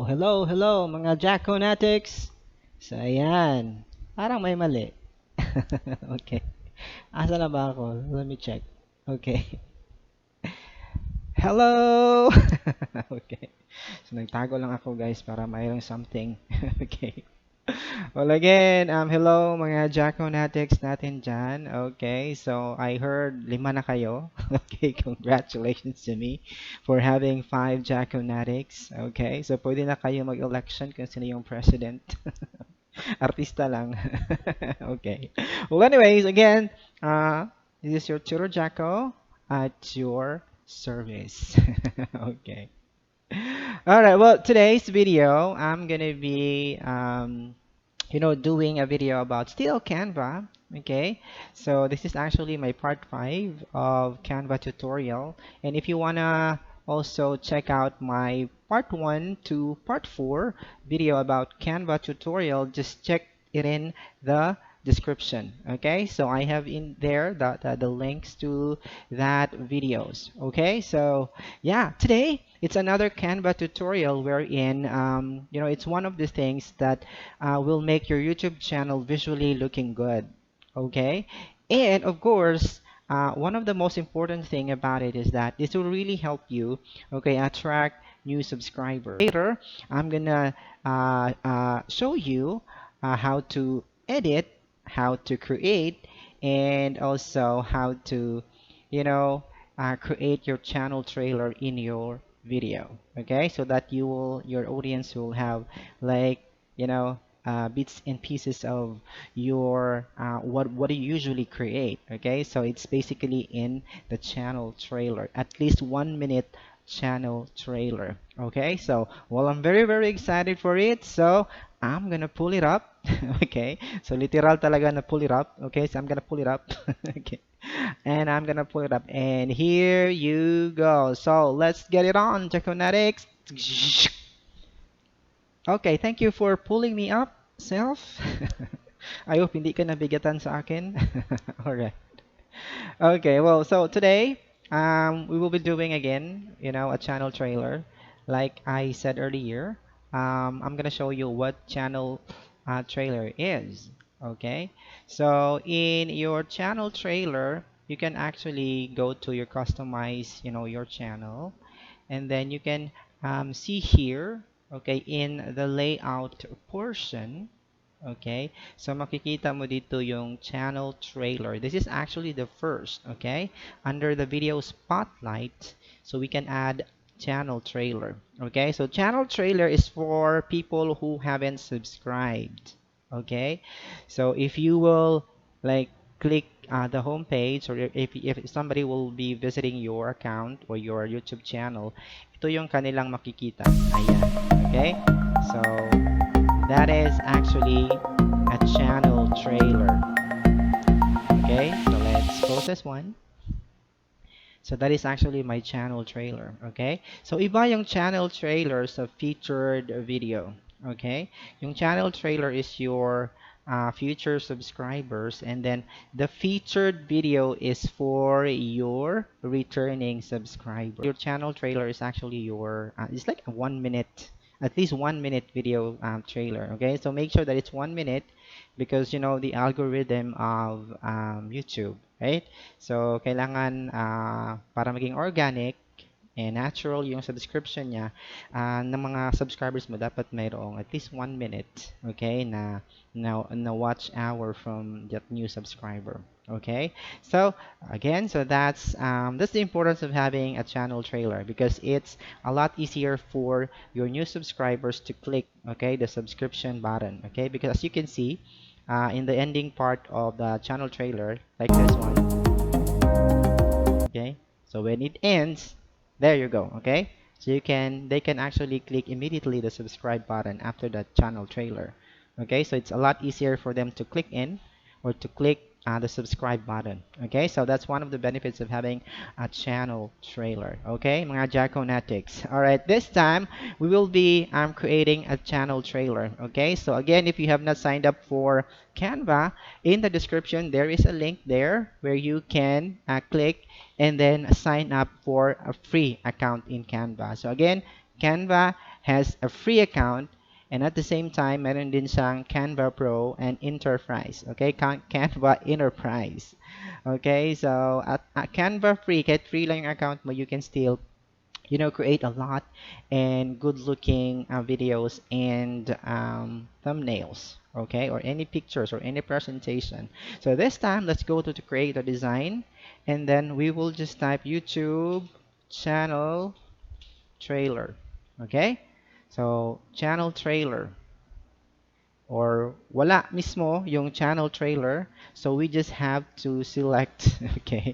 Hello mga Jackonatics. So, ayan. Parang may mali. Okay. Asa na ba ako? Let me check. Okay. Hello! Okay. So, nagtago lang ako guys para mayroong something. Okay. Well, again, hello mga Jackonatics natin dyan. Okay, so I heard 5 na kayo. Okay, congratulations to me for having 5 Jackonatics. Okay, so pwede na kayo mag-election kung sino yung president. Artista lang. Okay. Well, anyways, again, this is your Tutor Jacko at your service. Okay. All right. Well, today's video, I'm gonna be doing a video about still Canva. Okay, so this is actually my part 5 of Canva tutorial. And if you wanna also check out my part 1 to part 4 video about Canva tutorial, just check it in the description. Okay, so I have in there the links to that videos. Okay, so yeah, today it's another Canva tutorial wherein it's one of the things that will make your YouTube channel visually looking good. Okay, and of course, one of the most important thing about it is that this will really help you, okay, attract new subscribers. Later, I'm gonna show you how to edit, how to create, and also how to, you know, create your channel trailer in your video. Okay, so that your audience will have like, bits and pieces of your what you usually create. Okay, so it's basically in the channel trailer, at least 1 minute channel trailer. Okay, so well, I'm very excited for it, so I'm gonna pull it up. Okay, so literal talaga na pull it up. Okay, so I'm gonna pull it up. Okay, and I'm gonna pull it up, and here you go. So let's get it on, Jaconetics. Okay, thank you for pulling me up, self. I hope hindi ka nabigatan sa akin. Alright. Okay, well, so today we will be doing again, a channel trailer. Like I said earlier, I'm gonna show you what channel trailer is. Okay, so in your channel trailer, you can actually go to your customize, your channel, and then you can see here, okay, in the layout portion. Okay, so makikita mo dito yung channel trailer. This is actually the first, okay? Under the video spotlight, so we can add channel trailer. Okay, so channel trailer is for people who haven't subscribed. Okay, so if you will like click the home page, or if somebody will be visiting your account or your YouTube channel, ito yung kanilang makikita. Ayan, okay? So that is actually a channel trailer. Okay, so let's close this one. So that is actually my channel trailer. Okay, so iba yung channel trailer sa featured video. Okay, yung channel trailer is your future subscribers, and then the featured video is for your returning subscriber. Your channel trailer is actually your it's like a 1 minute, at least 1 minute video trailer. Okay, so make sure that it's 1 minute, because the algorithm of YouTube, right? So kailangan para maging organic and natural yung subscription niya, ng mga subscribers mo dapat mayroong at least 1 minute, okay, na watch hour from that new subscriber. Okay, so again, so that's the importance of having a channel trailer, because it's a lot easier for your new subscribers to click, okay, the subscription button. Okay, because as you can see in the ending part of the channel trailer, like this one. Okay, so when it ends, there you go. Okay, so they can actually click immediately the subscribe button after the channel trailer. Okay, so it's a lot easier for them to click in or to click the subscribe button. Okay, so that's one of the benefits of having a channel trailer. Okay, mga Jackonetics. All right, this time we will be creating a channel trailer. Okay, so again, if you have not signed up for Canva, in the description there is a link there where you can click and then sign up for a free account in Canva. So again, Canva has a free account, and at the same time, meron din siyang Canva Pro and Enterprise. Okay, Canva Enterprise. Okay, so at Canva free, kahit free lang yung account mo, you can still create a lot and good looking videos and thumbnails, okay, or any pictures or any presentation. So this time, let's go to create a design, and then we will just type YouTube channel trailer, okay? So channel trailer, or wala mismo yung channel trailer, so we just have to select okay,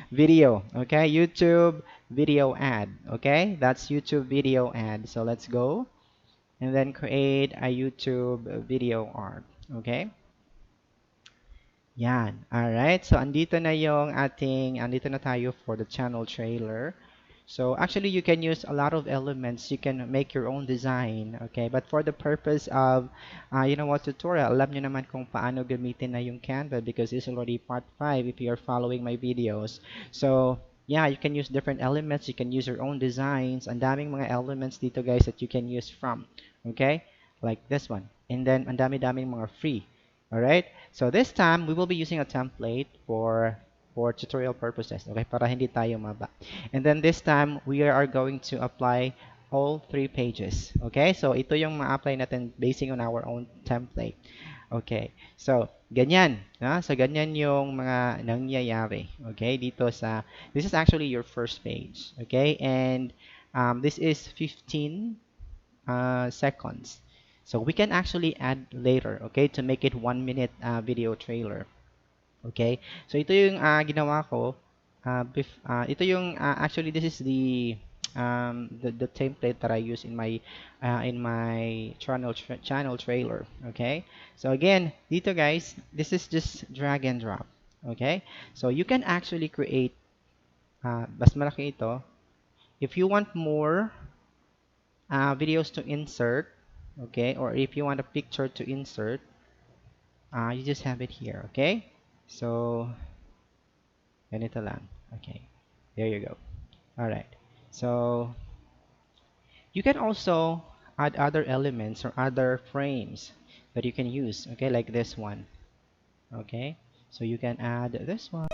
video, okay, YouTube video ad, okay, that's YouTube video ad. So let's go and then create a YouTube video art, okay. Yan. Alright. So, andito na tayo for the channel trailer. So, actually, you can use a lot of elements. You can make your own design. Okay. But for the purpose of, tutorial, alam nyo naman kung paano gamitin na yung Canva because it's already part 5 if you're following my videos. So, yeah, you can use different elements. You can use your own designs. Ang daming mga elements dito, guys, that you can use from. Okay. Like this one. And then, ang dami-daming mga free. All right. So this time we will be using a template for tutorial purposes. Okay, para hindi tayo maba. And then this time we are going to apply all 3 pages. Okay, so ito yung ma-apply natin basing on our own template. Okay, so ganyan. So ganyan yung mga nangyayari. Okay, this is actually your first page. Okay, and this is 15 seconds. So we can actually add later, okay, to make it 1 minute video trailer. Okay, so ito yung ginawa ko. Ito yung actually this is the template that I use in my channel trailer. Okay, so again, dito guys, this is just drag and drop. Okay, so you can actually create mas malaki ito. If you want more videos to insert, okay, or if you want a picture to insert, you just have it here, okay. So ganito lang, okay, there you go. All right, so you can also add other elements or other frames that you can use, okay, like this one. Okay, so you can add this one.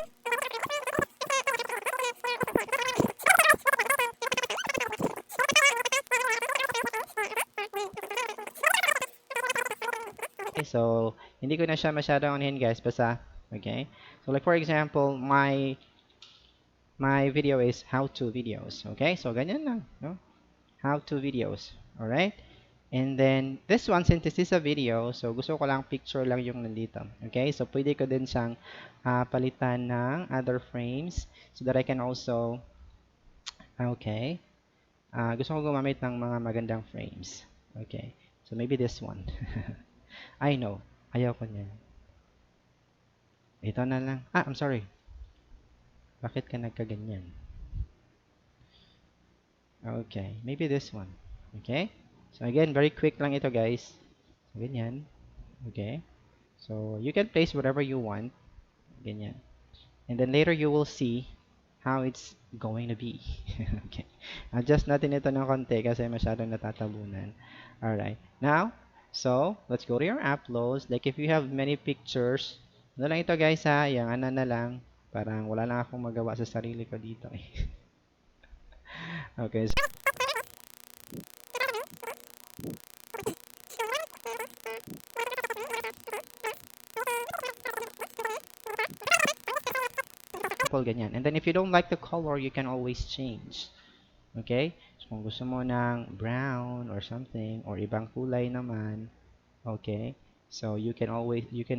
Okay, so hindi ko na siya masyadong anuhin guys, basta okay. So like for example, my video is how-to videos. Okay, so ganyan lang, no? How-to videos. All right. And then this one, since this is a video, so gusto ko lang picture lang yung nandito. Okay, so pwede ko din siyang palitan ng other frames so that I can also, okay, gusto ko gumamit ng mga magandang frames. Okay, so maybe this one. I know, ayaw ko niyan. Ito na lang. I'm sorry. Bakit ka nagkaganyan? Okay, maybe this one. Okay, so again, very quick lang ito guys. So, ganyan. Okay, so you can place whatever you want. Ganyan. And then later you will see how it's going to be. Okay, adjust natin ito ng konti kasi masyadong natatabunan. Alright, now, so let's go to your uploads. Like if you have many pictures, ano lang ito guys ha, yung ano na lang, parang wala lang akong magawa sa sarili ko dito eh. Okay, so ganyan. And then if you don't like the color, you can always change. Okay? So kung gusto mo ng brown or something or ibang kulay naman, okay? So you can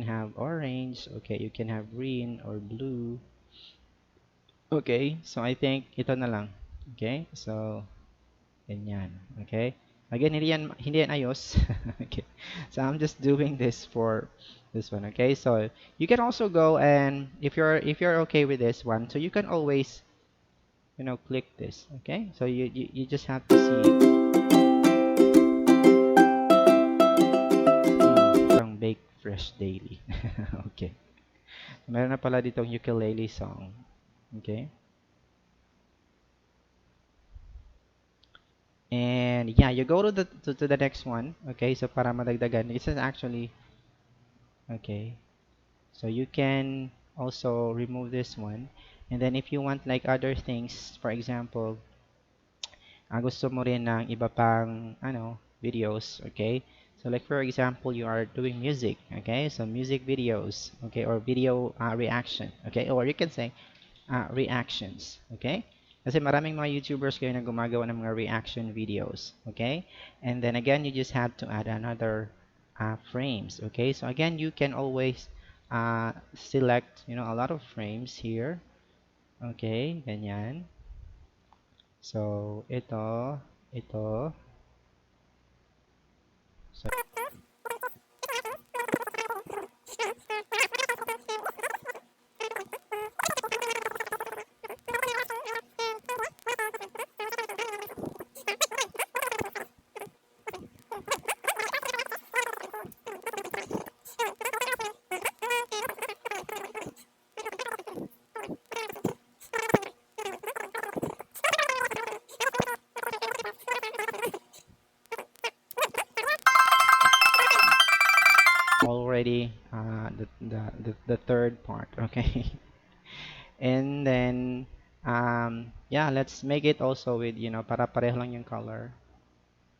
have orange, okay? You can have green or blue. Okay? So I think ito na lang. Okay? So ganyan. Okay? Again, hindi yan ayos. Okay. So I'm just doing this for this one. Okay. So you can also go and if you're okay with this one, so you can always click this. Okay. So you just have to see it. From Bake Fresh Daily. Okay. Meron na pala ditong ukulele song. Okay. And 20. Yeah, you go to the next one. Okay, so para madagdagan. This is actually okay. So you can also remove this one. And then if you want like other things, for example, gusto mo rin ng iba pang videos, okay? So like for example, you are doing music, okay? So music videos, okay, or video reaction, okay? Or you can say reactions, okay? Kasi maraming mga YouTubers kayo na gumagawa ng mga reaction videos, okay? And then again, you just have to add another frames, okay? So again, you can always select, a lot of frames here, okay? Ganyan. So, ito. So, already the third part, okay? And then yeah, let's make it also with, para pareho lang yung color.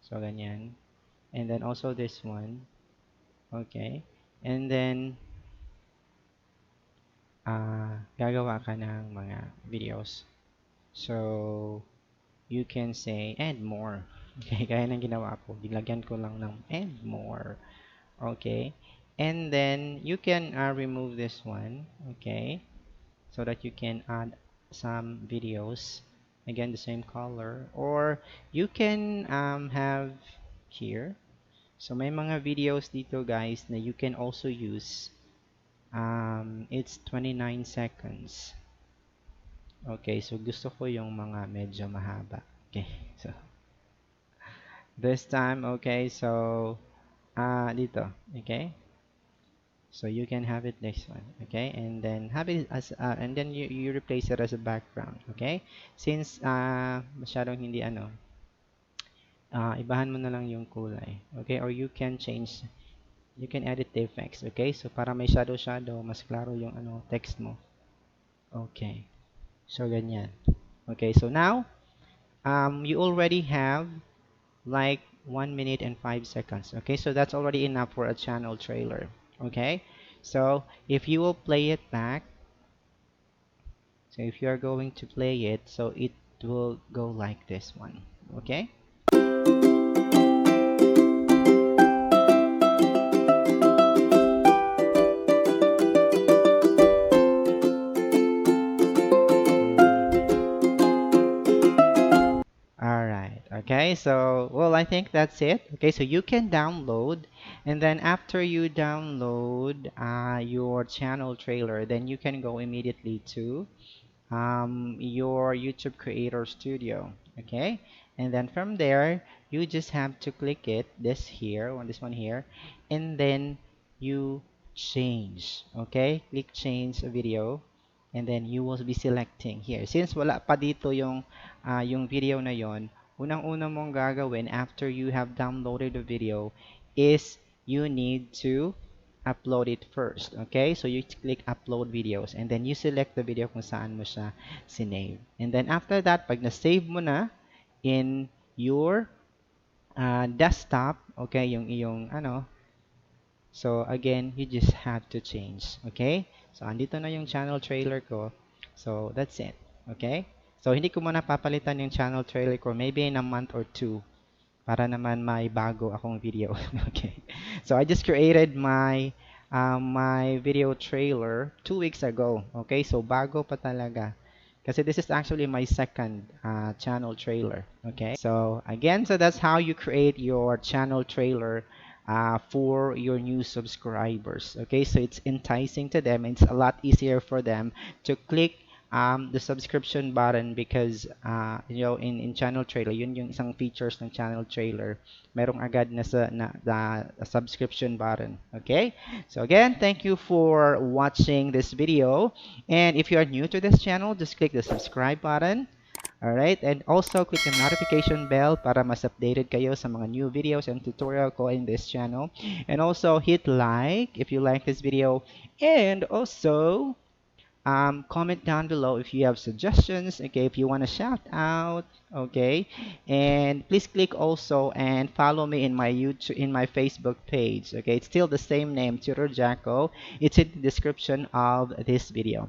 So, ganyan. And then also this one, okay? And then gagawa ka ng mga videos. So, you can say and more. Okay, gaya ng ginawa ko. Nilagyan ko lang ng and more. Okay. And then you can remove this one. Okay. So that you can add some videos. Again, the same color. Or you can have here. So may mga videos dito guys na you can also use. It's 29 seconds. Okay, so gusto ko yung mga medyo mahaba. Okay, so this time, okay, so dito, okay. So you can have it this one, okay, and then have it as and then you replace it as a background, okay. Since masyadong hindi ibahan mo na lang yung kulay, okay, or you can change, you can edit the effects, okay. So para may shadow, mas klaro yung text mo. Okay, so ganyan. Okay, so now you already have like 1 minute and 5 seconds. Okay, so that's already enough for a channel trailer. Okay, so if you will play it back, so if you are going to play it, so it will go like this one. Okay. Alright, okay, so well, I think that's it. Okay, so you can download, and then after you download your channel trailer, then you can go immediately to your YouTube Creator Studio. Okay, and then from there, you just have to click it, this here, or this one here, and then you change. Okay, click change video, and then you will be selecting here. Since wala pa dito yung video na yon, unang-una mong gagawin after you have downloaded the video is you need to upload it first. Okay, so you click upload videos, and then you select the video kung saan mo siya sinave. And then after that, pag na-save mo na in your desktop, okay, yung iyong so again, you just have to change. Okay, so andito na yung channel trailer ko. So that's it. Okay, so hindi ko muna papalitan yung channel trailer ko, maybe in a month or two, para naman may bago akong video. Okay, so I just created my video trailer 2 weeks ago. Okay, so bago pa talaga, kasi this is actually my second channel trailer. Okay, so again, so that's how you create your channel trailer for your new subscribers. Okay, so it's enticing to them. It's a lot easier for them to click the subscription button because in channel trailer, yun yung isang features ng channel trailer, merong agad na the subscription button. Okay, so again, thank you for watching this video, and if you are new to this channel, just click the subscribe button, Alright, and also click the notification bell para mas updated kayo sa mga new videos and tutorial ko in this channel. And also hit like if you like this video. And also comment down below if you have suggestions, okay, if you want to shout out, okay, and please click also and follow me in my YouTube, in my Facebook page, okay, it's still the same name, Tutor Jacko. It's in the description of this video.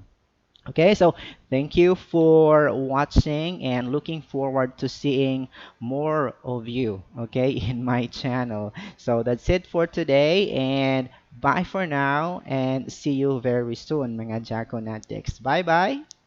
Okay, so thank you for watching and looking forward to seeing more of you, okay, in my channel. So that's it for today and bye for now and see you very soon mga Jackonatics. Bye bye.